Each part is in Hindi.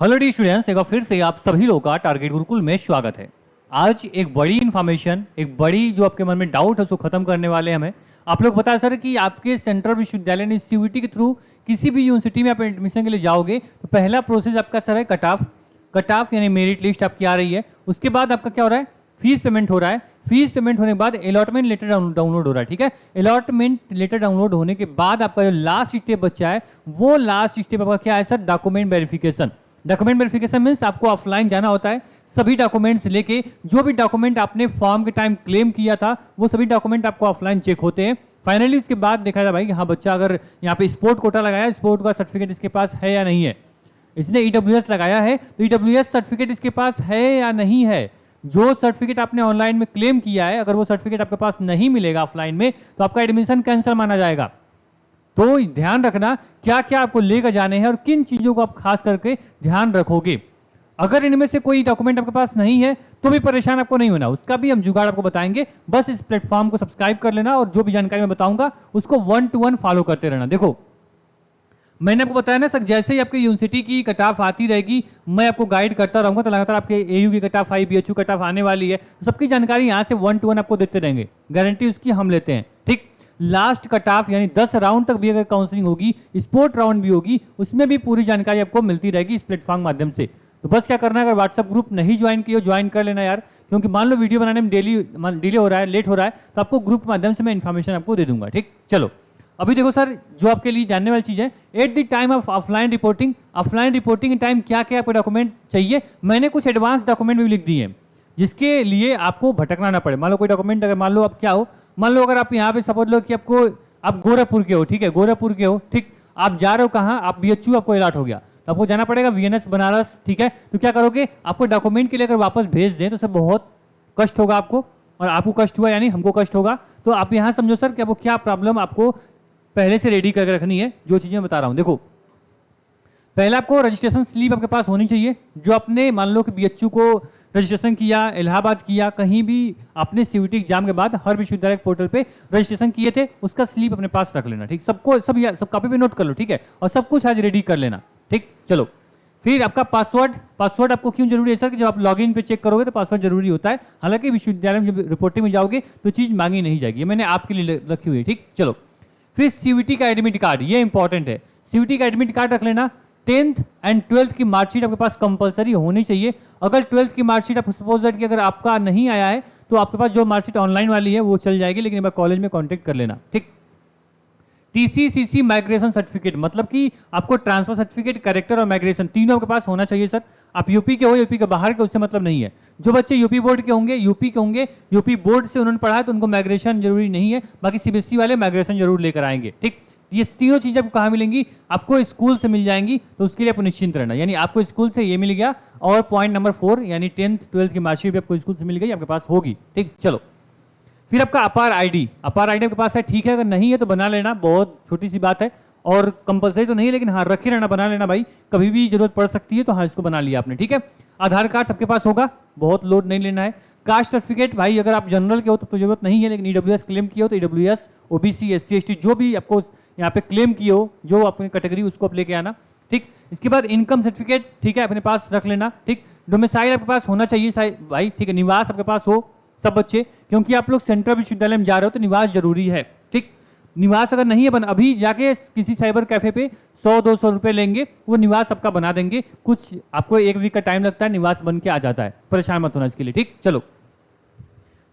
हेलो डी स्टूडेंट्स, एक बार फिर से आप सभी लोगों का टारगेट गुरुकुल में स्वागत है। आज एक बड़ी इन्फॉर्मेशन, एक बड़ी जो आपके मन में डाउट है उसको खत्म करने वाले हमें। आप लोग बता सर कि आपके सेंट्रल विश्वविद्यालय ने सीयूईटी के थ्रू किसी भी यूनिवर्सिटी में आप एडमिशन के लिए जाओगे तो पहला प्रोसेस आपका सर है कट ऑफ यानी मेरिट लिस्ट आपकी आ रही है। उसके बाद आपका क्या हो रहा है, फीस पेमेंट हो रहा है। फीस पेमेंट होने के बाद अलॉटमेंट लेटर डाउनलोड हो रहा है। ठीक है, अलॉटमेंट लेटर डाउनलोड होने के बाद आपका जो लास्ट स्टेप बचा है वो लास्ट स्टेप आपका क्या है sir, document verification. Document verification means आपको ऑफलाइन जाना होता है, सभी डॉक्यूमेंट्स लेके, जो भी डॉक्यूमेंट आपने फॉर्म के टाइम क्लेम किया था वो सभी डॉक्यूमेंट आपको ऑफलाइन चेक होते हैं। फाइनली उसके बाद देखा जाए भाई कि हाँ बच्चा अगर यहाँ पे स्पोर्ट कोटा लगाया, स्पोर्ट का सर्टिफिकेट इसके पास है या नहीं है। इसने ईडब्ल्यूएस लगाया है तो ईडब्ल्यूएस सर्टिफिकेट इसके पास है या नहीं है। जो सर्टिफिकेट आपने ऑनलाइन में क्लेम किया है अगर वो सर्टिफिकेट आपके पास नहीं मिलेगा ऑफलाइन में तो आपका एडमिशन कैंसिल माना जाएगा। तो ध्यान रखना क्या क्या आपको लेकर जाने हैं और किन चीजों को आप खास करके ध्यान रखोगे। अगर इनमें से कोई डॉक्यूमेंट आपके पास नहीं है तो भी परेशान आपको नहीं होना, उसका भी हम जुगाड़ आपको बताएंगे। बस इस प्लेटफॉर्म को सब्सक्राइब कर लेना और जो भी जानकारी मैं बताऊंगा उसको 1 to 1 फॉलो करते रहना। देखो मैंने आपको बताया ना सर, जैसे ही आपकी यूनिवर्सिटी की कट ऑफ आती रहेगी मैं आपको गाइड करता रहूंगा। तो लगातार आपके एयू की कट ऑफ आई, बीएचयू कट ऑफ आने वाली है, तो सबकी जानकारी यहाँ से 1 to 1 आपको देते रहेंगे, गारंटी उसकी हम लेते हैं। ठीक, लास्ट कट ऑफ यानी 10 राउंड तक भी अगर काउंसलिंग होगी, स्पोर्ट राउंड भी होगी, उसमें भी पूरी जानकारी आपको मिलती रहेगी इस प्लेटफॉर्म माध्यम से। तो बस क्या करना है, अगर व्हाट्सएप ग्रुप नहीं ज्वाइन किया ज्वाइन कर लेना यार, क्योंकि मान लो वीडियो बनाने में डिले हो रहा है, लेट हो रहा है, तो आपको ग्रुप माध्यम से मैं इन्फॉर्मेशन आपको दे दूंगा। ठीक, चलो अभी देखो सर, जो आपके लिए जानने वाली चीज है, at the time of offline reporting time क्या क्या आपको डॉक्यूमेंट चाहिए, मैंने कुछ एडवांस डॉक्यूमेंट भी लिख दिए हैं जिसके लिए आपको भटकना ना पड़े। मान लो कोई डॉक्यूमेंट, अगर मान लो आप क्या हो, मान लो अगर आप यहाँ पे सपोज लो कि आप गोरखपुर के हो, ठीक है, गोरखपुर के हो, ठीक, आप जा रहे हो कहाँ, आप बीएचयू आपको अलॉट हो गया तो आपको जाना पड़ेगा वीएनएस बनारस। ठीक है, तो क्या करोगे, आपको डॉक्यूमेंट के लिए अगर वापस भेज दें तो सर बहुत कष्ट होगा आपको, और आपको कष्ट हुआ यानी हमको कष्ट होगा। तो आप यहाँ समझो सर कि आपको क्या प्रॉब्लम आपको पहले से रेडी करके रखनी है। जो चीजें मैं बता रहा हूं, देखो पहले आपको रजिस्ट्रेशन स्लिप आपके पास होनी चाहिए। जो आपने मान लो कि बीएचयू को रजिस्ट्रेशन किया, इलाहाबाद किया, कहीं भी आपने सीयूईटी एग्जाम के बाद हर विश्वविद्यालय पोर्टल पे रजिस्ट्रेशन किए थे, उसका स्लिप अपने पास रख लेना। ठीक, सबको सब कॉपी पे नोट कर लो, ठीक है, और सब कुछ आज रेडी कर लेना। ठीक, चलो फिर आपका पासवर्ड आपको क्यों जरूरी है सर, कि जब आप लॉगिन पे चेक करोगे तो पासवर्ड जरूरी होता है। हालांकि विश्वविद्यालय में जब रिपोर्टिंग में जाओगे तो चीज मांगी नहीं जाएगी, मैंने आपके लिए रखी हुई है। ठीक, चलो फिर सीयूईटी का एडमिट कार्ड, ये इंपॉर्टेंट है, सीयूईटी का एडमिट कार्ड रख लेना। 10th एंड 12th की मार्कशीट आपके पास कंपलसरी होनी चाहिए। अगर 12th की मार्कशीट आप सपोज दैट कि अगर आपका नहीं आया है तो आपके पास जो मार्कशीट ऑनलाइन वाली है वो चल जाएगी, लेकिन एक बार कॉलेज में कांटेक्ट कर लेना। ठीक, टीसीसीसी माइग्रेशन सर्टिफिकेट, मतलब कि आपको ट्रांसफर सर्टिफिकेट, कैरेक्टर और माइग्रेशन तीनों आपके पास होना चाहिए सर। आप यूपी के हो, यूपी के बाहर के, उससे मतलब नहीं है। जो बच्चे यूपी बोर्ड के होंगे, यूपी बोर्ड से उन्होंने पढ़ा है तो उनको माइग्रेशन जरूरी नहीं है, बाकी सीबीएसई वाले माइग्रेशन जरूर लेकर आएंगे। ठीक, ये तीनों चीजें आपको कहाँ मिलेंगी, आपको स्कूल से मिल जाएंगी, तो उसके लिए आपको निश्चिंत रहना। यानी आपको स्कूल से ये मिल गया, और पॉइंट नंबर 4 यानी 10th 12th की मार्कशीट भी आपको स्कूल से मिल गई, आपके पास होगी। ठीक, चलो फिर आपका अपार आईडी आपके पास है, ठीक है, अगर नहीं है तो बना लेना, बहुत छोटी सी बात है और कंपलसरी तो नहीं है, लेकिन हाँ रखे रहना, बना लेना भाई, कभी भी जरूरत पड़ सकती है। तो हाँ इसको बना लिया आपने। ठीक है, आधार कार्ड सबके पास होगा, बहुत लोड नहीं लेना है। कास्ट सर्टिफिकेट भाई, अगर आप जनरल के हो तो जरूरत नहीं है, लेकिन ईडब्ल्यूएस क्लेम किए हो तो ईडब्ल्यूएस, ओबीसी, एससी, एसटी जो भी आपको यहाँ पे क्लेम किए हो, जो अपनी कैटेगरी, उसको आप लेके आना। ठीक, इसके बाद इनकम सर्टिफिकेट, ठीक है, अपने पास रख लेना। ठीक, डोमिसाइल आपके पास होना चाहिए भाई, ठीक है, निवास आपके पास हो सब बच्चे, क्योंकि आप लोग सेंट्रल विश्वविद्यालय में जा रहे हो तो निवास जरूरी है। ठीक, निवास अगर नहीं है अभी जाके किसी साइबर कैफे पे 100-200 रुपए लेंगे, वो निवास आपका बना देंगे। कुछ आपको 1 वीक का टाइम लगता है, निवास बन के आ जाता है, परेशान मत होना इसके लिए। ठीक, चलो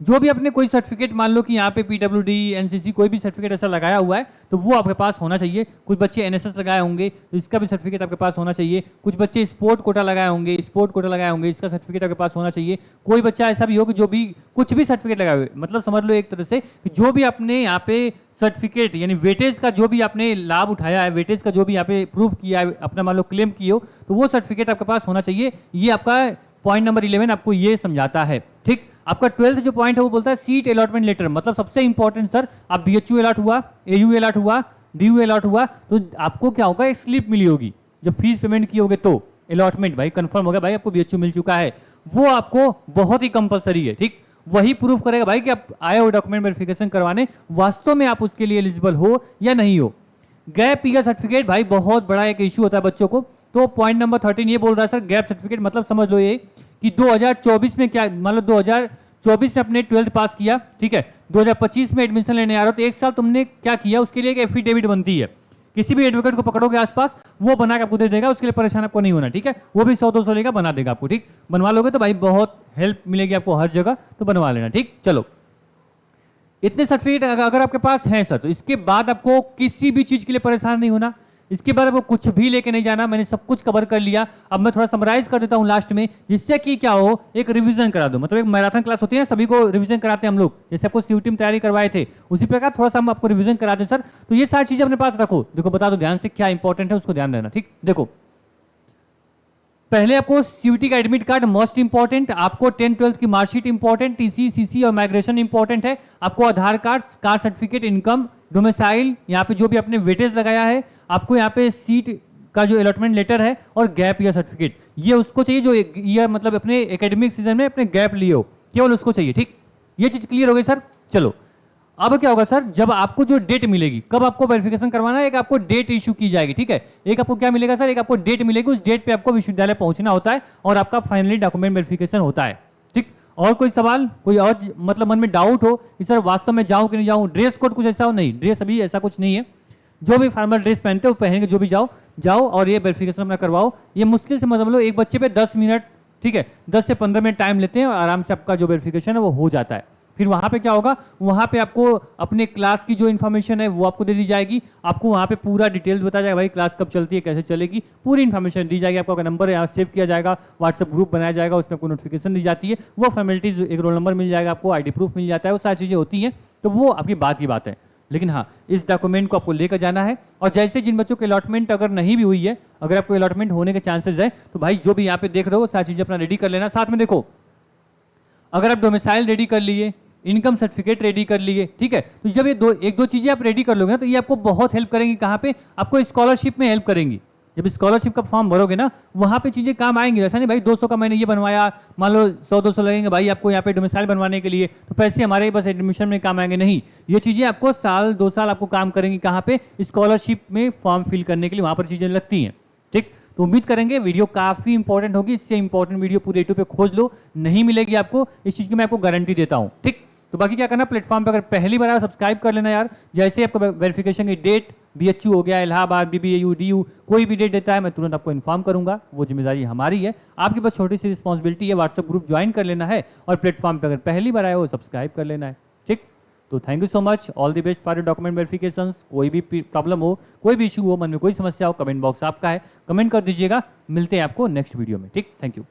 जो भी अपने कोई सर्टिफिकेट, मान लो कि यहाँ पे पीडब्ल्यूडी, एनसीसी, कोई भी सर्टिफिकेट ऐसा लगाया हुआ है तो वो आपके पास होना चाहिए। कुछ बच्चे एनएसएस लगाए होंगे तो इसका भी सर्टिफिकेट आपके पास होना चाहिए। कुछ बच्चे स्पोर्ट कोटा लगाए होंगे, इसका सर्टिफिकेट आपके पास होना चाहिए। कोई बच्चा ऐसा भी हो कि जो भी कुछ भी सर्टिफिकेट लगाए हुए, मतलब समझ लो एक तरह से कि जो भी आपने यहाँ पे सर्टिफिकेट यानी वेटेज का जो भी आपने लाभ उठाया है, वेटेज का जो भी यहाँ पे प्रूफ किया है, अपना मान लो क्लेम किए हो, तो वो सर्टिफिकेट आपके पास होना चाहिए। ये आपका पॉइंट नंबर 11 आपको ये समझाता है। ठीक, आपका 12th जो पॉइंट है वो बोलता है सीट अलॉटमेंट लेटर, मतलब सबसे इंपॉर्टेंट सर, आप बीएचयू अलॉट हुआ, एयू अलॉट हुआ, डीयू अलॉट हुआ, तो आपको क्या होगा, एक स्लिप मिली होगी। जब फीस पेमेंट की होगे तो अलॉटमेंट भाई कंफर्म हो गया, भाई आपको बीएचयू मिल चुका है, वो आपको बहुत ही कंपलसरी है। ठीक, वही प्रूफ करेगा भाई कि आप आए हो डॉक्यूमेंट वेरिफिकेशन करवाने, वास्तव में आप उसके लिए एलिजिबल हो या नहीं हो। गैप ईयर सर्टिफिकेट भाई बहुत बड़ा एक इश्यू होता है बच्चों को। तो पॉइंट नंबर 13 ये बोल रहा है सर गैप सर्टिफिकेट, मतलब समझ लो ये कि 2024 में क्या, मान लो 2024 में अपने 12th पास किया, ठीक है, 2025 में एडमिशन लेने आ रहे हो, तो एक साल तुमने क्या किया उसके लिए एक एफिडेविट बनती है, किसी भी एडवोकेट को पकड़ोगे आसपास, वो बना के आपको दे देगा, उसके लिए परेशान आपको नहीं होना, ठीक है, वो भी 100-200 लेगा, बना देगा आपको, ठीक, बनवा लोगे तो भाई बहुत हेल्प मिलेगी आपको हर जगह, तो बनवा लेना, ठीक। चलो, इतने सर्टिफिकेट अगर आपके पास हैं सर, तो इसके बाद आपको किसी भी चीज के लिए परेशान नहीं होना, इसके बाद आपको कुछ भी लेके नहीं जाना, मैंने सब कुछ कवर कर लिया। अब मैं थोड़ा समराइज कर देता हूं लास्ट में, जिससे कि क्या हो, एक रिवीजन करा दो, मतलब एक मैराथन क्लास होती है ना, सभी को रिवीजन कराते हैं हम लोग, जैसे आपको सीयूटी में तैयारी करवाए थे, उसी प्रकार थोड़ा सा हम आपको रिवीजन कराते हैं सर। तो ये सारी चीजें अपने पास रखो, देखो बता दो ध्यान से क्या इंपॉर्टेंट है, उसको ध्यान देना, ठीक। देखो, पहले आपको सीयूटी का एडमिट कार्ड मोस्ट इंपॉर्टेंट, आपको 10-12 की मार्कशीट इंपॉर्टेंट, टीसी, सीसी और माइग्रेशन इंपॉर्टेंट है, आपको Aadhaar card, caste certificate, income, domicile, यहाँ पे जो भी आपने वेटेज लगाया है, आपको यहाँ पे सीट का जो अलॉटमेंट लेटर है, और गैप ईयर सर्टिफिकेट, ये उसको चाहिए जो ईयर मतलब अपने एकेडमिक सीजन में अपने गैप लिए हो, केवल उसको चाहिए, ठीक। ये चीज क्लियर हो गई सर। चलो, अब क्या होगा सर, जब आपको जो डेट मिलेगी, कब आपको वेरिफिकेशन करवाना है, एक आपको डेट इशू की जाएगी, ठीक है, एक आपको क्या मिलेगा सर, एक आपको डेट मिलेगी, उस डेट पे आपको विश्वविद्यालय पहुंचना होता है और आपका फाइनली डॉक्यूमेंट वेरिफिकेशन होता है, ठीक। और कोई सवाल, कोई और मतलब मन में डाउट हो कि सर वास्तव में जाऊं कि नहीं जाऊं, ड्रेस कोड कुछ ऐसा हो, नहीं, ड्रेस अभी ऐसा कुछ नहीं है, जो भी फॉर्मल ड्रेस पहनते हो पहन के जो भी जाओ और ये वेरिफिकेशन अपना करवाओ। ये मुश्किल से मतलब लो एक बच्चे पे 10 मिनट, ठीक है, 10 से 15 मिनट टाइम लेते हैं और आराम से आपका जो वेरिफिकेशन है वो हो जाता है। फिर वहां पे क्या होगा, वहां पे आपको अपने क्लास की जो इन्फॉर्मेशन है वो आपको दे दी जाएगी, आपको वहां पे पूरा डिटेल्स बताया जाएगा, भाई क्लास कब चलती है, कैसे चलेगी, पूरी इन्फॉर्मेशन दी जाएगी, आपका नंबर यहाँ सेव किया जाएगा, व्हाट्सएप ग्रुप बनाया जाएगा, उसमें आपको नोटिफिकेशन दी जाती है, वो फॉर्मेलिटीज, एक रोल नंबर मिल जाएगा आपको, आईडी प्रूफ मिल जाता है, वो सारी चीजें होती हैं, तो वो आपकी बात की बात है। लेकिन हाँ, इस डॉक्यूमेंट को आपको लेकर जाना है, और जैसे जिन बच्चों की अलॉटमेंट अगर नहीं भी हुई है, अगर आपको अलॉटमेंट होने के चांसेस है, तो भाई जो भी यहाँ पे देख रहे हो सारी चीजें अपना रेडी कर लेना। साथ में देखो, अगर आप डोमिसाइल रेडी कर लिए, इनकम सर्टिफिकेट रेडी कर लिए, ठीक है, तो जब ये एक दो चीजें आप रेडी कर लोगे ना, तो ये आपको बहुत हेल्प करेंगी, कहाँ पे, आपको स्कॉलरशिप में हेल्प करेंगी। जब स्कॉलरशिप का फॉर्म भरोगे ना, वहां पे चीजें काम आएंगी, ऐसा नहीं भाई 200 का मैंने ये बनवाया, मान लो 100-200 लगेंगे भाई आपको यहाँ पे डोमिसाइल बनवाने के लिए, तो पैसे हमारे ही बस एडमिशन में काम आएंगे, नहीं, ये चीजें आपको साल 2 साल आपको काम करेंगी, कहाँ पे, स्कॉलरशिप में फॉर्म फिल करने के लिए वहां पर चीजें लगती हैं, ठीक। तो उम्मीद करेंगे वीडियो काफी इंपॉर्टेंट होगी, इससे इंपॉर्टेंट वीडियो पूरे यूट्यूब पे खोज लो, नहीं मिलेगी आपको, इस चीज की मैं आपको गारंटी देता हूं, ठीक। तो बाकी क्या करना, प्लेटफॉर्म पे अगर पहली बार सब्सक्राइब कर लेना यार, जैसे आपको वेरिफिकेशन की डेट, बीएचयू हो गया, इलाहाबाद, बीबीएयू, डीयू, कोई भी डेट देता है मैं तुरंत आपको इन्फॉर्म करूंगा, वो जिम्मेदारी हमारी है, आपकी बस छोटी सी रिस्पॉन्सिबिलिटी है, व्हाट्सएप ग्रुप ज्वाइन कर लेना है और प्लेटफॉर्म पे अगर पहली बार आए हो सब्सक्राइब कर लेना है, ठीक। तो thank you so much, all the best for your document verifications. कोई भी प्रॉब्लम हो, कोई भी इशू हो, मन में कोई समस्या हो, कमेंट बॉक्स आपका है, कमेंट कर दीजिएगा, मिलते हैं आपको नेक्स्ट वीडियो में, ठीक। Thank you.